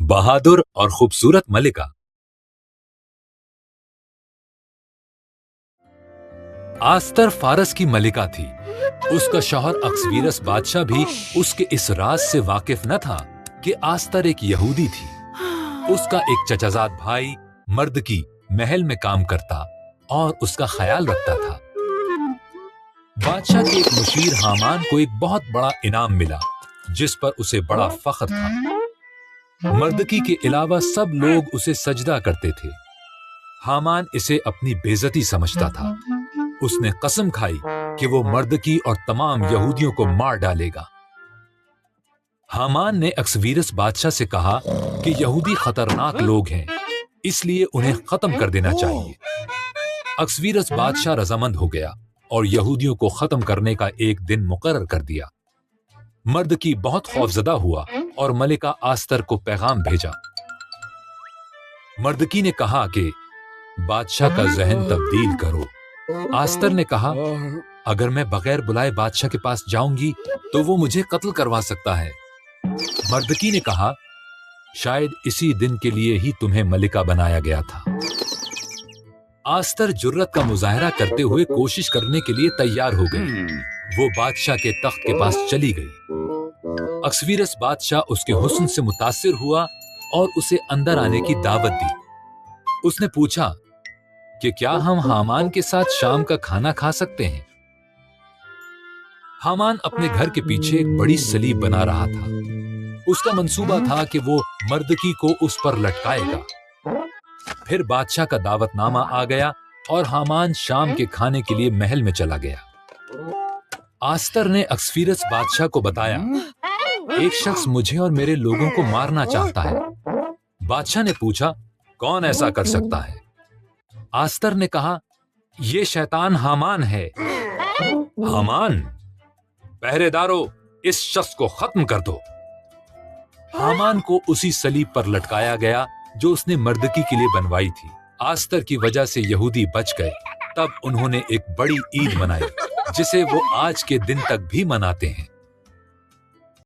बहादुर और खूबसूरत मलिका। आस्तर फारस की मलिका थी। उसका शौहर अक्सवीरस बादशाह भी उसके इस राज से वाकिफ न था कि आस्तर एक यहूदी थी। उसका एक चचाजाद भाई मर्दकी महल में काम करता और उसका ख्याल रखता था। बादशाह के एक मुशीर हामान को एक बहुत बड़ा इनाम मिला, जिस पर उसे बड़ा फख्र था। मर्दकी के अलावा सब लोग उसे सजदा करते थे। हामान इसे अपनी बेइज्जती समझता था। उसने कसम खाई कि वो मर्दकी और तमाम यहूदियों को मार डालेगा। हामान ने अक्सवीरस बादशाह से कहा कि यहूदी खतरनाक लोग हैं, इसलिए उन्हें खत्म कर देना चाहिए। अक्सवीरस बादशाह रजामंद हो गया और यहूदियों को खत्म करने का एक दिन मुकर्रर कर दिया। मर्दकी बहुत खौफजदा हुआ और मलिका आस्तर को पैगाम भेजा। मर्दकी ने कहा कि बादशाह का जहन तब्दील करो। आस्तर ने कहा, अगर मैं बगैर बुलाए बादशाह के पास जाऊंगी तो वो मुझे कत्ल करवा सकता है। मर्दकी ने कहा, शायद इसी दिन के लिए ही तुम्हें मलिका बनाया गया था। आस्तर जुर्रत का मुजाहरा करते हुए कोशिश करने के लिए तैयार हो गई। वो बादशाह के तख्त के पास चली गई। अक्सवीरस बादशाह उसके हुस्न से मुतासिर हुआ और उसे अंदर आने की दावत दी। उसने पूछा कि क्या हम हामान के साथ शाम का खाना खा सकते हैं। हामान अपने घर के पीछे एक बड़ी सलीब बना रहा था। उसका मंसूबा था कि वो मर्दकी को उस पर लटकाएगा। फिर बादशाह का दावतनामा आ गया और हामान शाम के खाने के लिए महल में चला गया। आस्तर ने अक्सवीरस बादशाह को बताया, एक शख्स मुझे और मेरे लोगों को मारना चाहता है। बादशाह ने पूछा, कौन ऐसा कर सकता है? आस्तर ने कहा, ये शैतान हामान है। हामान? पहरेदारों, इस शख्स को खत्म कर दो। हामान को उसी सलीब पर लटकाया गया जो उसने मर्दकी के लिए बनवाई थी। आस्तर की वजह से यहूदी बच गए। तब उन्होंने एक बड़ी ईद मनाई, जिसे वो आज के दिन तक भी मनाते हैं।